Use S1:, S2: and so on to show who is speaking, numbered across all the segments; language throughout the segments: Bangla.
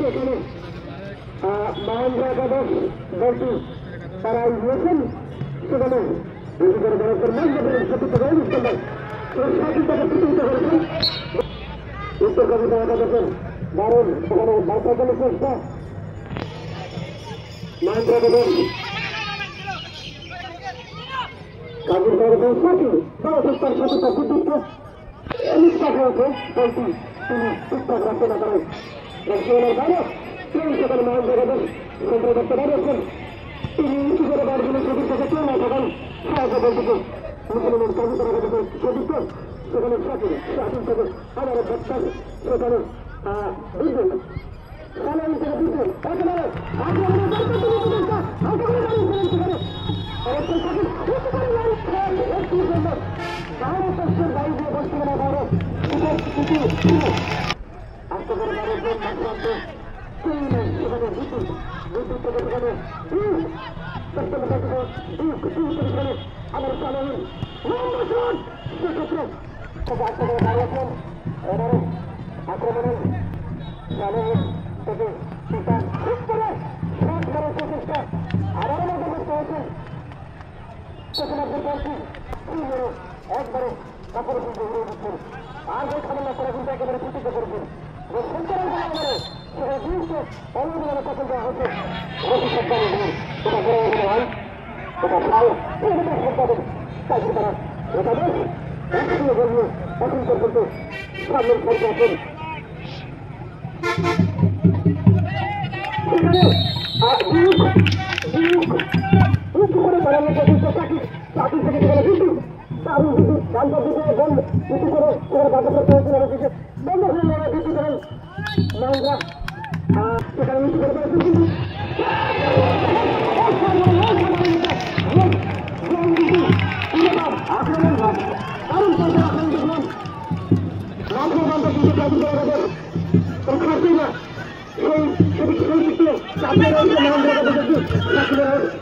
S1: সেখানে মহেন্দ্র একাদশ দলটি তারা নিয়েছেন সেখানে উত্তর কবিতা একাদশের দারুণ সেখানে বার্তা চলে চেষ্টা মহেন্দ্র একাদশ কাজের করেছেন সাথী তার সাথে তার বিদ্যুৎকে নিষ্ঠা হয়েছে দলটি তিনি ঠিকঠাক রাখতে না পারেন বাইরে সেখানে মহেন্দ্র একাদশ সেন্টার করতে পারিয়েছেন তিনি উঁচু করে দাঁড়িয়ে সেদিক থেকে কেউ না থাকেন সাহায্য বলতেছে মুসলমান কবিতা একাদশের সেদিককে সেখানে সাথী সাথী থেকে আবারও প্রত্যাশ সেখানে বিদ্যুৎ সালাম থেকে বিদ্যুৎ একেবারে ভারতের বাড়ি দিয়ে বসছিল না ভারত আস্তে করে ভারতের মাত্রান্তে সেখানে বিদ্যুৎ বিদ্যুৎ থেকে সেখানে সেখানে আমার সালাম সেক্ষেত্রে আস্তে করে দাঁড়িয়েছেন এবারে আক্রমণের সালাম থেকে পিতা খুব করে শট করার প্রচেষ্টা আবারও মধ্যে করতে হয়েছেন সেখানে একবারে কাপড় কিন্তু উড়ে দিচ্ছেন আর যে খাবার করা কিন্তু একেবারে প্রতিজ্ঞ করেছেন সেখানে জিনিসকে অন্যভাবে পছন্দ দেওয়া হচ্ছে হয় এটা প্রায় তাই তারা এটা বেশ একসঙ্গে বলবো এখন পর্যন্ত সামনের পর্যায়ে আছেন করে বাড়ানোর চেষ্টা চাকরি থেকে সেখানে বিদ্যুৎ দারুণ বিদ্যুৎ গান্ধব বিদ্যুৎ বন্ধ উঁচু করে সেখানে বাধা করতে হয়েছিল বন্ধ হয়ে যাওয়া বিদ্যুৎ এবং মহেন্দ্রা সেখানে উঁচু করে পেরেছে আক্রমণ দারুণ পর্যায়ে আক্রমণ দেখলাম রাজ্যবন্ধ কিন্তু চাকরি করে খাচ্ছি না চাকরি রয়েছে মহেন্দ্র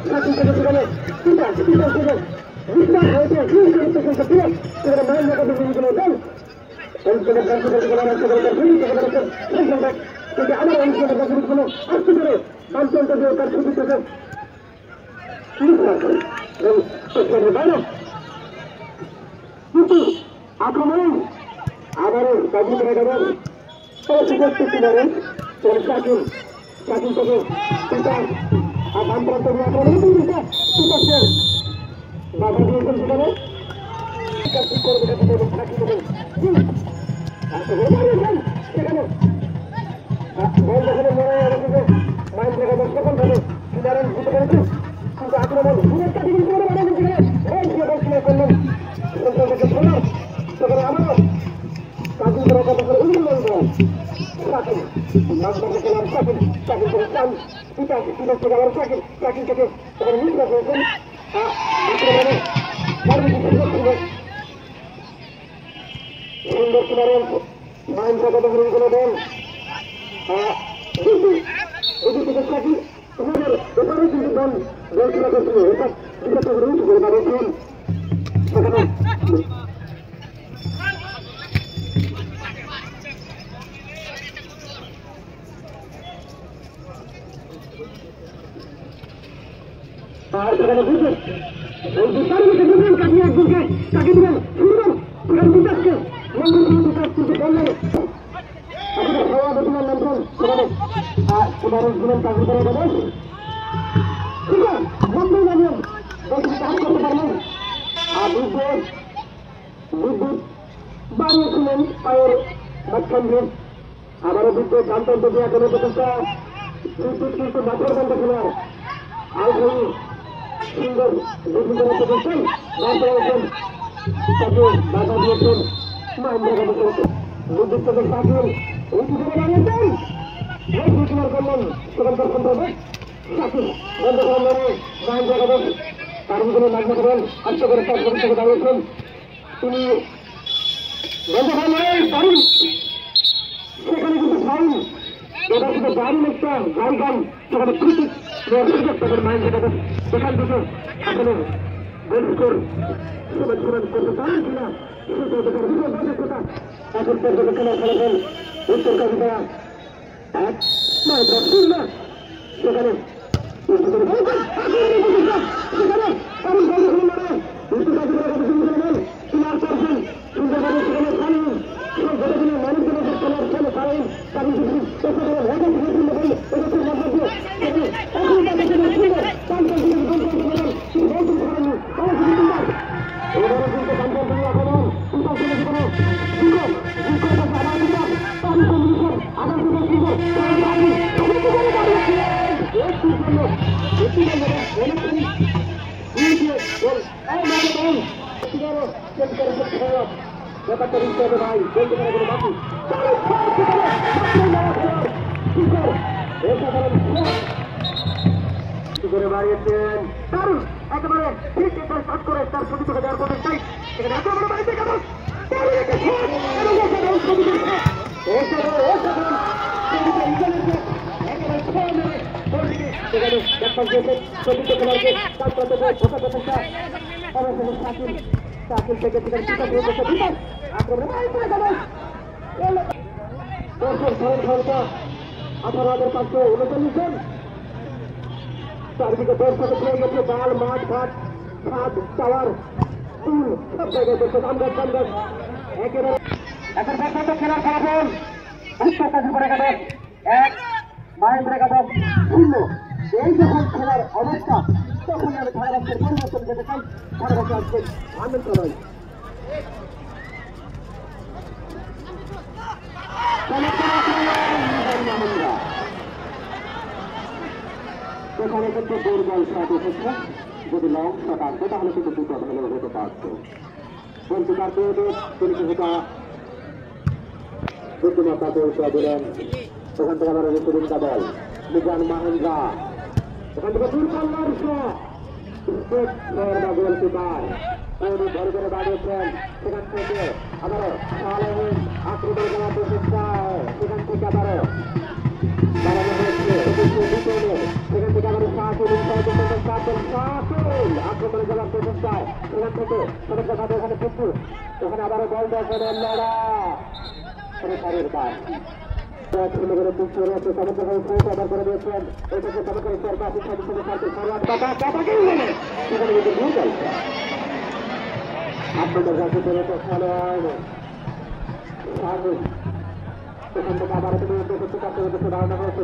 S1: চাকরি থেকে সেখানে বিশ্বাস হয়েছে সেখানে মহেন্দ্র বিভিন্ন দেন কিন্তু আমার অনুষ্ঠানের কোনো আসতে করে অঞ্চলটা দিয়ে তার ছবি থেকে বাইরে কিন্তু আক্রমণ আবারও কাজী করে দেবেন করতে পারেন চাকরি চাকরি থেকে পিতা আর বাম প্রান্ত দিয়ে আক্রমণ পিতাকে বাধা দিয়েছেন সেখানে সেখানে বল যখন মনে মাইন্ড থেকে সকল ভাবে কিনারেন দিতে পেরেছেন কিন্তু আক্রমণ করলেন সেখানে আমারও কাজী করে উন্নয়ন করেন চাকরি চাকরি চাকরি করে চান পিতা পিতা থেকে আবার চাকরি চাকরি থেকে সেখানে নির্বাচ হয়েছেন সুন্দর কিনারেন মাইন্ড থেকে করে দেন এদিক থেকে চাকরি এবারে কিন্তু দল খেলা করছিল এটা বিগত রুট করে পাঠিয়েছেন সেখানে আর সেখানে বুঝবেন এই বিচার মধ্যে বুঝবেন কাটিয়ে একজনকে তাকে দিবেন শুনবেন সেখানে বিচারকে মন্দির বিচার কিন্তু বললেন আপনার খাওয়া বর্তমান নিয়ন্ত্রণ সেখানে উদাহরণ দিলেন চাকরি করে দেবেন ঠিক আছে বন্ধু জানেন বলছি কাজ করতে পারলেন আর বিদ্যুৎ বাড়িয়েছিলেন পায়ের মাঝখান দিয়ে আবারও বিদ্যুৎ জানতেন যদি এখন প্রচেষ্টা বিদ্যুৎ কিন্তু মাঠের বন্ধ খেলার আর সুন্দর বিভিন্ন প্রতিষ্ঠান রাজনীতি তাকে বাধা দিয়েছেন মহেন্দ্র বিদ্যুৎ থেকে সাকিল উঁচু করে দাঁড়িয়েছেন এই ঘোষণা করলেন সেখানকার সম্পর্কে সাকিল বন্ধ করেন মহেন্দ্র তার ভিতরে নাগনা করেন আত্ম করে তার থেকে দাঁড়িয়েছেন তিনি বন্ধ করেন দারুণ সেখানে কিন্তু ফাউল এবার কিন্তু দারুণ একটা গান সেখানে ক্রিকেট সুযোগ মহেন্দ্র সেখান থেকে আসলে গোল স্কোর করতে পারেন কিনা সেটা এখন পর্যন্ত খেলা ফলাফল উত্তর কাজিকা 1-0 সেখানে ব্যাপারটা দিতে হবে ভাই বলতে পারে কোনো বাকি করে বাড়িয়েছেন দারুণ একেবারে ঠিক একটা শট করে তার ছবি থেকে দেওয়ার পরে চাই সেখানে এত বড় বাড়িতে কেন সাকিল থেকে আক্রমণ 18,539 জন চারদিকে দর্শক পেয়ে গেছে বাল মাঠ ঘাট ছাদ টাওয়ার স্কুল সব জায়গায় দর্শক আমরা একেবারে এখন পর্যন্ত খেলার ফলাফল উত্তর কাশীপুর একাদশ 1 মহেন্দ্র একাদশ 0 এই যখন খেলার অবস্থা তখন আমি ধারাভাষ্যের পরিবর্তন যেতে চাই ধারাভাষ্য আসছেন আনন্দ নয় সেখানে কিন্তু দুর্বল শট এসেছে যদি লং শট আসবে তাহলে কিন্তু দুটো হলেও হতে পারত গোলকিপার তিনি কিছুটা বুদ্ধিমত্তা পরিচয় দিলেন সেখান থেকে আবার ঋতুবিন্দা দল মিজান মাহেন্দ্রা এখান থেকে দুর্বল গোলকিপার উনি ঘরে করে দাঁড়িয়েছেন সেখান থেকে আবারও আক্রমণ করার প্রচেষ্টা সেখান থেকে আবারও বাড়ানো হয়েছে সেখান থেকে আবার আক্রমণে যাওয়ার প্রচেষ্টায় সেখান থেকে সমগ্রভাবে ওখানে পুকুর ওখানে আবারও বল দর্শনের লড়া সারের কাজ সমগ্রভাবে করে দিয়েছেন এটাকে চমৎকার সরকার সেখানে কিন্তু ভুল গেল আপনাদের কাছে পেরেছে খেলোয়াড় সেখান থেকে আবার তুমি করতে পারতে হচ্ছে ধারণা হয়েছে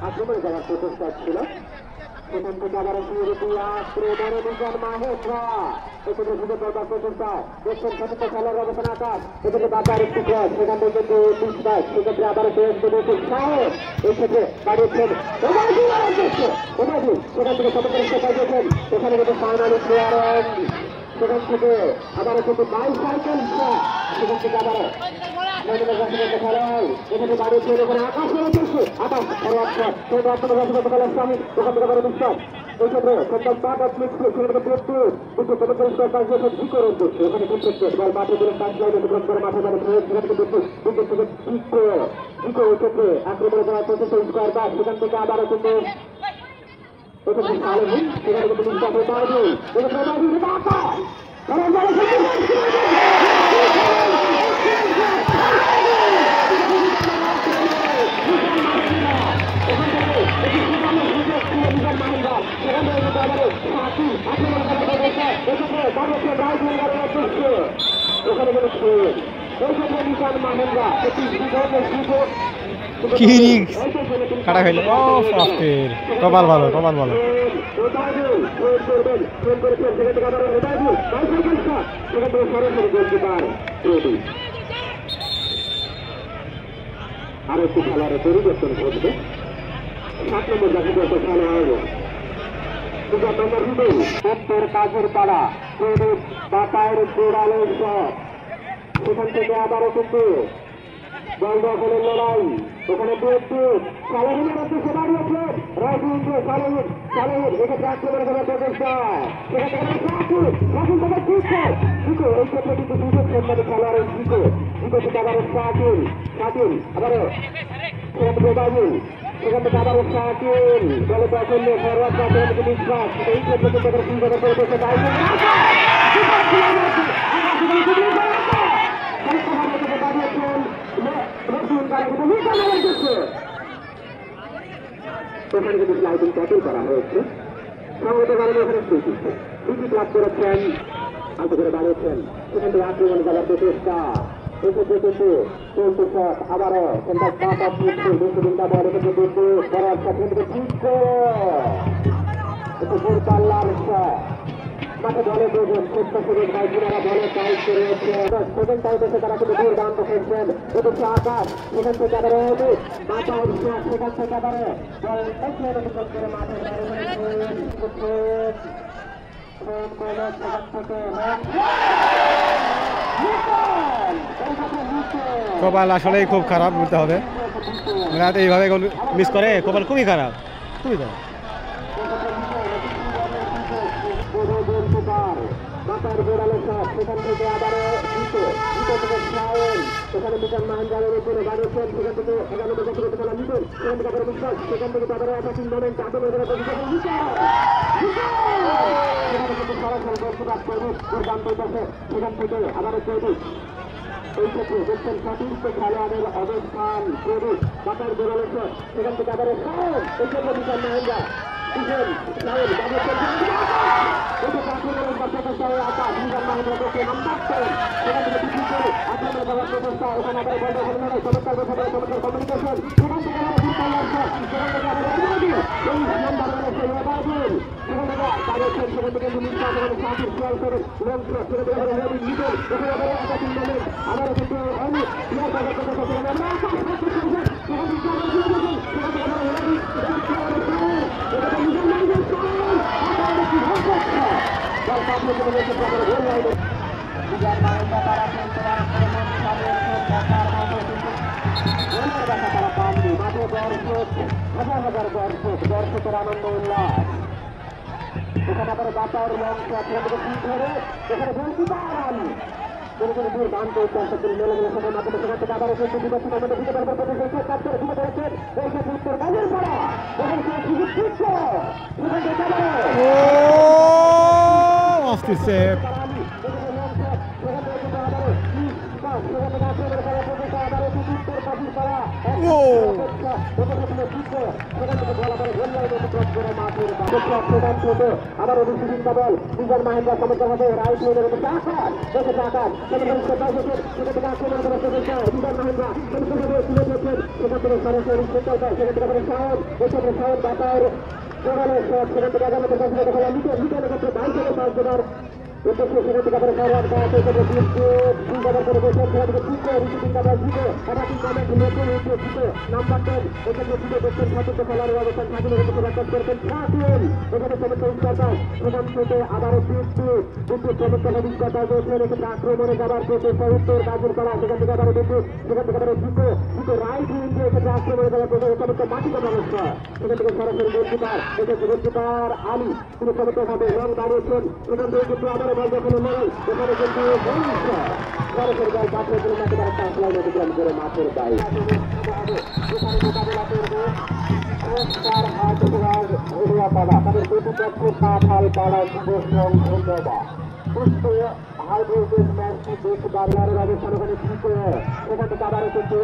S1: আক্রমণে যাওয়ার প্রচেষ্টা ছিল সেখান থেকে আবার আক্রমণে মিজান মাহেন্দ্রা এখানে সুযোগ করবার প্রচেষ্টা দেখছেন সঠিক খেলার অবস্থান আকাশ এখানে বাবার একটু ক্রস সেখান থেকে কিন্তু সেক্ষেত্রে আবার সাহেব এই ক্ষেত্রে বাড়িয়েছেন সেখান থেকে সতর্ক পাইছেন সেখানে কিন্তু ফাইনালি প্লেয়ার সেখান থেকে আবারও কিন্তু বাইসাইকেল সেখান থেকে আবারও খেলায় এখানে বাড়িয়েছেন এখানে আকাশ রয়েছে আকাশ খেলার স্বামী ওখান থেকে আবার বিশ্বাস এই ক্ষেত্রে সন্তান পাট আপনি সেখানে প্রস্তুত কিন্তু চমৎকার পাইছেন ভিকরণ করছে ওখানে কমপ্লেক্স বল মাঠে দিলেন পাঁচ লাইনে অতিক্রম করে মাঠে মানে সেখানে কিন্তু উইকেট থেকে ভিকো ওই ক্ষেত্রে আক্রমণে যাওয়ার প্রচেষ্টা স্কোয়ার বাস সেখান থেকে আবারও কিন্তু সেখানে কিন্তু বিশ্বাস
S2: কাটা খাইল কপাল ভালো কপাল ভালো
S1: আর একটু খেলার পরিবর্তন ঘটবে 7 নম্বর জাতীয় খেলা হবে উত্তর কাজের পাড়া বাতায়ের জোড়ালো শট সেখান থেকে আবারও কিন্তু বল দখলের লড়াই ওখানে সালাহিনের মধ্যে সে দাঁড়িয়েছে রাজুন্দ্র সালাহিন এক্ষেত্রে আক্রমণ করার প্রচেষ্টা সেখান থেকে শিখো এই ক্ষেত্রে কিন্তু সুযোগ সম্মানে খেলোয়াড়ের শিখো থেকে আবারও শাকিল আবারও সেখান থেকে আবারও শাকিল বলে দখল নিয়ে ফরওয়ার্ড বিশ্বাস এই ক্ষেত্রে কিন্তু এবারে কিন্তু মিশন হয়ে গেছে। এখানে কিন্তু স্লাইডিং ট্যাকল করা হয়েছে, সঙ্গত কারণে এখানে ফ্রি ক্লাব করেছেন, আলতো করে দাঁড়িয়েছেন। সেখান থেকে আক্রমণ করার প্রচেষ্টা এক্ষেত্রে কিন্তু চলছে শট, আবারও সেন্টার পাস অফ মিডফিল্ড দুশোটা বল এক্ষেত্রে কিন্তু করার সাথে ঠিক একটু জোর পাল্লার শট মাঠে বলে দুজন ছোট্ট সুযোগ ভাই কিনারা বলে টাইট করে রয়েছে। সেকেন্ড টাইম এসে তারা কিন্তু দুর্দান্ত খেলছেন। এটা হচ্ছে আকাশ, সেখান থেকে আবারে অমিত মাথা উৎসাহ, সেখান থেকে আবারে বল করে মাঠে
S2: কপাল আসলেই খুব খারাপ বলতে হবে, মানে এইভাবে মিস করে কপাল খুবই খারাপ, খুবই খারাপ।
S1: মাথার গোড়ালো শট, সেখান থেকে আবারও সেখানে মিজান মাহেন্দ্রের উপরে বাড়িয়েছেন, সেখান থেকে 11 বছরের খেলা মিটন, সেখান থেকে আবার বিশ্বাস, সেখান থেকে আবারও অ্যাটাকিং মোমেন্ট আদমের সরাসরি দুর্দান্ত পাশে, সেখান থেকে আবারও তৈরি এই ক্ষেত্রে দেখছেন সঠিক খেলোয়াড়ের অবস্থান তৈরি মাথার গোড়ালো শট, সেখান থেকে আবারও এই ক্ষেত্রে মিজান মাহেন্দ্র দর্শকের আনন্দ উল্লাস এখানে আবার বাতার লঞ্চ ধরে এখানে দুর্দান্ত মেলে মেলে সেখানে মাধ্যমে সেখান থেকে আবার কিন্তু বিপক্ষের মধ্যে দিতে পারবে কাজ করে দিতে পেরেছেন এই ক্ষেত্রে উত্তর বাজের পড়া এখানে সুযোগ ঠিকছে আবার অভিষেক বল মিজান মাহেন্দ্র সমর্থ হবে রাইট লেনের আকাশ আকাশ আক্রমণ করার চেষ্টা মিজান মাহেন্দ্র তুলে দিয়েছেন সেখান থেকে সরাসরি সেখান থেকে সাহস এক্ষেত্রে সাহস বাতার জোরালো শট সেখান থেকে আগামী খেলা লিটনের ক্ষেত্রে বাইর থেকে পাঁচ জোগাড় উদ্দেশ্যে সেখান থেকে আবার ফরওয়ার্ড করা হয়েছে চিন্তাভাবনা করে বসে সেখান থেকে ঠিক করে চিন্তাভাবনা জিতে একাধিক কমেন্ট নতুন উঠে জিতে নাম্বার 10 এখানে জিতে দেখছেন সঠিক খেলার অবস্থান স্বাধীন হতে প্রকাশ করেছেন স্বাধীন এখানে সমস্ত উৎকর্তা সেখান থেকে আবারও বিদ্যুৎ সমস্ত অভিজ্ঞতা রয়েছেন এক্ষেত্রে আক্রমণে যাবার প্রচেষ্টা উত্তর কাজের করা সেখান থেকে আবারও বিদ্যুৎ সেখান থেকে আবারও জিতে রাইট উইন্ডে এক্ষেত্রে আক্রমণে যাবার প্রচেষ্টা সমস্ত মাটিকা ব্যবস্থা সেখান থেকে সরাসরি গোলকিপার এক্ষেত্রে গোলকিপার আলী তিনি সমস্তভাবে রং দাঁড়িয়েছেন এখান থেকে কিন্তু আবারও বল যখন লড়াই এখানে কিন্তু সরাসরি বল পাথরের জন্য মাঠে একটা আসলাই অতিক্রম করে মাঠের গায়ে তাদের প্রতিপক্ষ কাঁঠাল পাড়া যুবশ্রম ধন্যবাদ হাই ভোল্টেজ ম্যাচটি বেশ বাংলার অবস্থান ওখানে ঠিক সেখান থেকে আবারও কিন্তু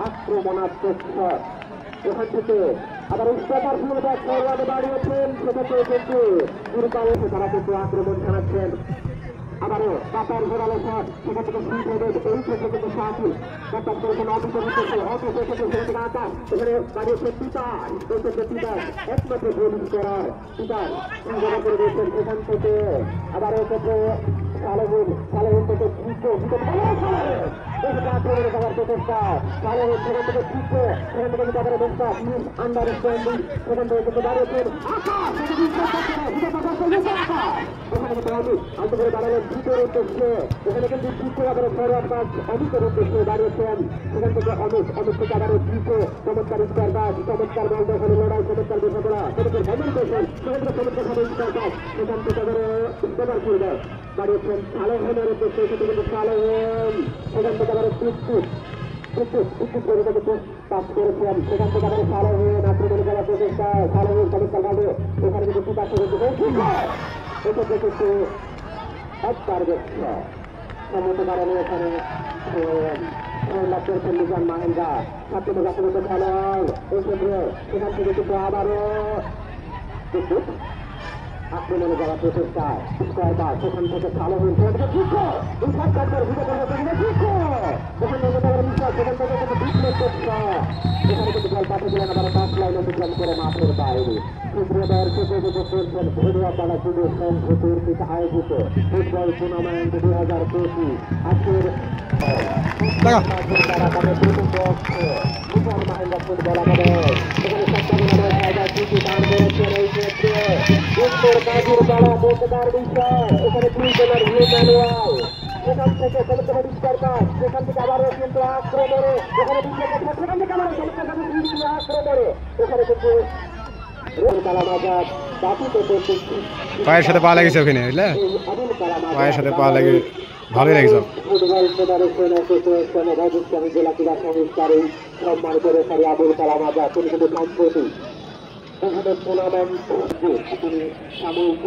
S1: আক্রমণাত্মক শট এখান থেকে আবার স্টপার ফুলব্যাক ফরওয়ার্ডে দাঁড়িয়েছেন সেখান থেকে কিন্তু দুর্গাবসে তারা কিন্তু আক্রমণ চালাচ্ছেন আবারও পাতার ঘোরালো শট সেখান থেকে শুরু হবে এই ক্ষেত্রে কিন্তু শাকিল কন্টাক্ট করেছেন অফিসের থেকে সেখান থেকে আকাশ এখানে দাঁড়িয়েছে পিতার এই ক্ষেত্রে পিতার একমাত্র বোলিং করার পিতার জমা করে দিয়েছেন সেখান থেকে আবার এই ক্ষেত্রে সালেহিন থেকে আক্রমণে যাওয়ার প্রচেষ্টা সালেহিন সেখান থেকে ঠিকছে সেখান থেকে কিন্তু আবার বিশ্বাস মিস আন্ডারস্ট্যান্ডিং সেখান থেকে কিন্তু দাঁড়িয়েছেন এখানে কিন্তু আলতো করে দাঁড়ালেন দ্বিতীয় উদ্দেশ্যে এখানে কিন্তু দ্বিতীয় আবার ফরওয়ার্ড পাস অমিতের উদ্দেশ্যে দাঁড়িয়েছেন সেখান থেকে অমিত থেকে আবারও দ্বিতীয় চমৎকার স্কোয়ার পাস চমৎকার বল দখলে লড়াই চমৎকার বিষয়গুলা চমৎকার কমিউনিকেশন সেখান থেকে চমৎকার ভাবে স্কোয়ার পাস সেখান থেকে আবারও স্কোয়ার ফিল্ডার দাঁড়িয়েছেন সালেহেনের উদ্দেশ্যে সেটি কিন্তু সালেহেন সেখান থেকে আবারও পাস করেছেন সেখান থেকে আবার সালেহেন আক্রমণে যাওয়ার প্রচেষ্টা সালেহেন চমৎকার ভাবে এখানে কিন্তু পাস করেছে এক্ষেত্রে কিন্তু এক টার্গেট সম্মত কারণে এখানে লাভ করেছেন নিজাম মাহেন্দ্রা। 7 নম্বর জাতীয় খেলোয়াড় এক্ষেত্রে সেখান থেকে কিন্তু আবারও আক্রমণে যাওয়ার প্রচেষ্টা স্কোয়ার সেখান থেকে ভালো হয়েছে সেখান থেকে কিন্তু বল পাঠিয়েছিলেন আবার পাঁচ লাইন অতিক্রম করে মাঠের বাইরে। সুপ্রিয় দর্শক করছেন ভৈরবাপাড়া যুব সংঘ কর্তৃক আয়োজিত ফুটবল টুর্নামেন্ট 2025 আজকের মাহেন্দ্রা ফুটবল আমাদের দান করেছেন এই ক্ষেত্রে উত্তর কাজের পাড়া বোকার বিষয় এখানে 2 জনের ভিউ ম্যানুয়াল সেখান থেকে পরিষ্কার কাজ সেখান থেকে আবারও কিন্তু আক্রমণে এখানে সেখান থেকে আবার আক্রমণে এখানে কিন্তু
S2: পায়ের সাথে পা লেগেছে ওখানে বুঝলে পায়ের সাথে পা লেগে ভালোই লেগেছে।
S1: ফুটবল ফেডারেশন অ্যাসোসিয়েশন রাজস্থানী জেলা ক্রীড়া সংস্থার এই সম্মান করে সারি আবুল কালাম আজাদ তিনি কিন্তু সম্প্রতি টুর্নামেন্ট তিনি সাময়িক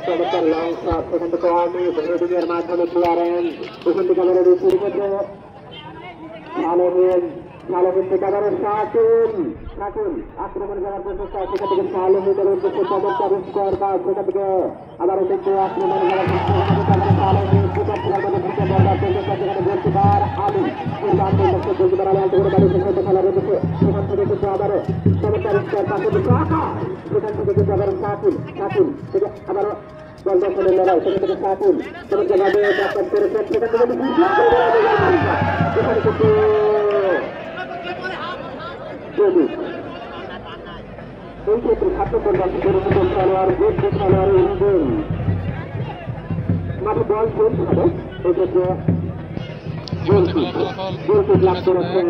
S1: চমৎকার লং শট সেখান থেকে অমিত হেডিংয়ের মাধ্যমে ক্লিয়ারেন্স এখান থেকে আমাদের সালেমের থেকে আবারও শাকিল আক্রমণ যাওয়ার প্রচেষ্টা সেখান থেকে সালেমের উদ্দেশ্যে চমৎকার স্কোর কাজ সেখান থেকে আবারও কিন্তু আক্রমণ যাওয়ার সেখান থেকে কিন্তু আবারও চমৎকার স্কোর কাজ সেখান থেকে কিন্তু আবারও শাকিল থেকে আবারও বল দখলের লড়াই সেখান থেকে শাকিল চমৎকারভাবে ব্যাকআপ করেছেন সেখান থেকে এখানে কিন্তু এই ক্ষেত্রে ছাত্র কল্যাণ খেলোয়াড় মাঠে বল চলছে হবে এই ক্ষেত্রে লাভ করেছেন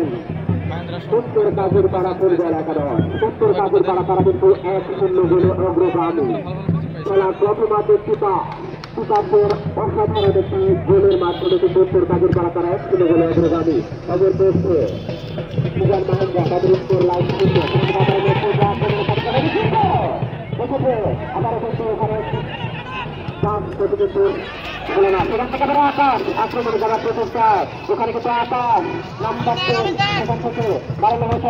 S1: উত্তর কাজের পাড়া ফুটবল একাদশ। উত্তর কাজের পাড়া তারা কিন্তু 1-0 গোলে অগ্রগামী। খেলার প্রথমার্ধে পিতাদের অসাধারণ একটি গোলের মাধ্যমে কিন্তু উত্তর কাজের পাড়া তারা 1-0 গোলে অগ্রগামী। খবর পেয়েছে নিজাম মাহেন্দ্রা তাদের উত্তর লাইন আবার কিন্তু ওখানে আক্রমণে যাওয়ার প্রচেষ্টা ওখানে কিন্তু আকাশ নাম্বার 10 সেখান থেকে বাড়ানো হয়েছে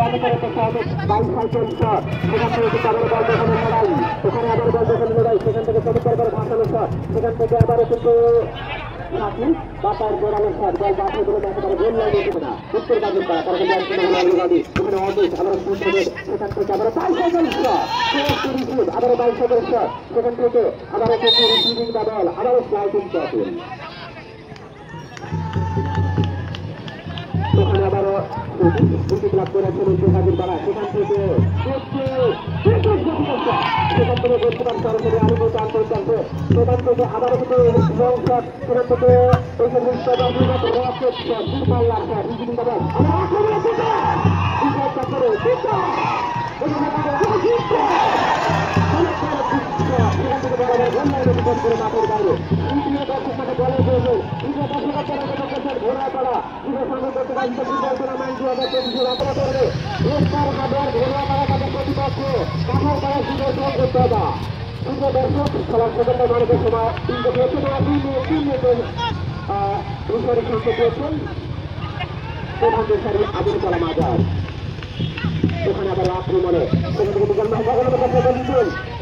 S1: বাইসাইকেল শট সেখান থেকে কিন্তু আবার বল দখলের লড়াই ওখানে আবার বল দখলের লড়াই সেখান থেকে চমৎকার করে ভাসানো শট সেখান থেকে আবারও কিন্তু বাতার গোড়ানো শট বল বাসে গুলো একেবারে গোল লাইনে উঠবে না উত্তর কাজের পাড়া তারা কিন্তু ওখানে অনেক আবার সেখান থেকে আবার বাইসাইকেল শট আবারও বাইসাইকেল শট সেখান থেকে আবারও কিন্তু রিসিভিং দা বল আবারও স্লাইডিং শট ওখানে আবারও উইকেট লাভ করেছেন উত্তর কাজের পাড়া সেখান থেকে সেখান থেকে বর্তমান সরকারি আনুগত আন্তর্জাতিক সেখান থেকে আবারও কিন্তু লং শট সেখান থেকে রকেট শট পাল্লার শট রিসিভিং দা বল মাঠের বাইরে খেলার সেকেন্ড মানুষের সময় আবুল কালাম আজাদ ওখানে আবার আক্রমণে সেখান থেকে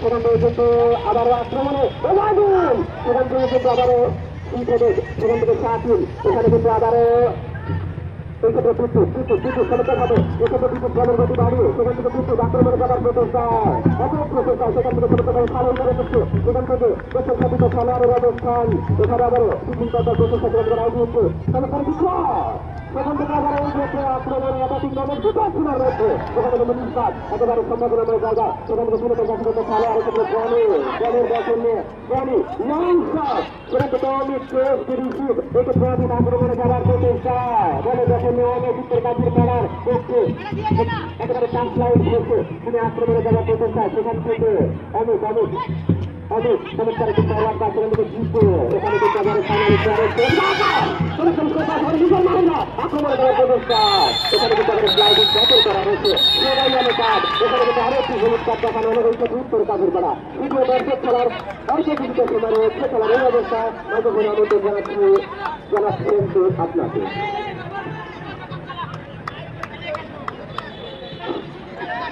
S1: সেখান থেকে কিন্তু আবারও আক্রমণে সেখান থেকে কিন্তু আবারও সেখান থেকে শাকিল এখানে কিন্তু আবারও এই ক্ষেত্রে চমৎকারভাবে এক্ষেত্রে বিদ্যুৎ বলের গতি বাড়িয়ে সেখান থেকে বিদ্যুৎ আক্রমণে যাওয়ার প্রচেষ্টায় সেখান থেকে চমৎকার সালন করে দিচ্ছে সেখান থেকে দেশের সাথে খেলোয়াড়ের অবস্থান এখানে আবারও বিভিন্ন প্রচেষ্টা গ্রহণ করা হয়েছে চমৎকার বিষয় সেখান থেকে আবার এই ক্ষেত্রে আক্রমণে একাধিক দলের দুটো আক্রমণ রয়েছে সেখান থেকে মিনিস্টার একেবারে সম্ভাবনাময় জায়গা সেখান থেকে শুনে কাছে খেলোয়াড় ক্ষেত্রে বলের দখল নিয়ে লং শট সেখান থেকে অনেক রিসিভ এক্ষেত্রে অনেক আক্রমণে যাওয়ার প্রচেষ্টায় বলে দখল নিয়ে অনেক উত্তর কাজের খেলার পক্ষে একেবারে চান্স লাইন হয়েছে তিনি আক্রমণে যাওয়ার প্রচেষ্টায় সেখান থেকে অনেক চমৎকার একটি খেলোয়াড় বা সেখান থেকে জিতবে এখানে কিন্তু আবার আক্রমণে যাওয়ার প্রচেষ্টা এখানে কিন্তু আবার স্লাইডিং ব্যাটল করা হয়েছে এখানে কিন্তু আরো একটি হলুদ কার্ড দেখানো হলো হয়েছে উত্তর কাজের পাড়া তৃতীয় দর্শক খেলার অল্প কিছুটা সময় রয়েছে খেলার এই অবস্থা মাইক্রোফোনে আমন্ত্রণ জানাচ্ছেন আপনাকে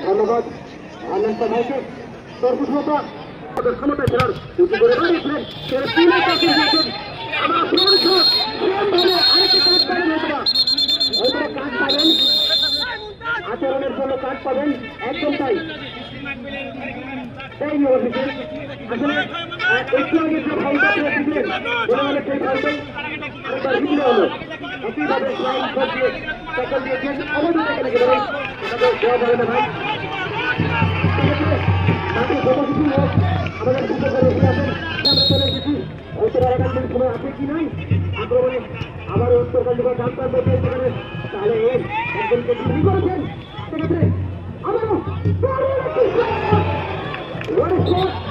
S1: ধন্যবাদ আনন্দ ভাইকে তোর কুশলতা ওদের ক্ষমতায় ফেরার উঁচু করে দাঁড়িয়েছিলেন সেটা তিনে কাছে দিয়েছেন আমার আরেকটা কাজ পাবেন হয়তো কাজ পাবেন আচরণের জন্য কাজ পাবেন একদম তাই তাই নিয়ে আসলে একটু আগে যে ফাউলটা দিলেন মনে হলে সেই ফাউলটাই আরেকবার ভিন্ন হলো একইভাবে ফ্লাইং শট দিয়ে ট্যাকল দিয়েছেন আমাদের এখানে গেলে আমাদের দেওয়া যাবে না ভাই তাকে যত কিছু হোক আমাদের সুযোগ করে ফিরে আসেন আমরা চলে এসেছি হয়তো আগামী সময় আছে কি নাই আক্রমণে আবার উত্তর কান্ডিকা ডাক্তার বলতে সেখানে তাহলে একজনকে বিক্রি করেছেন সেক্ষেত্রে আবারও What a shot!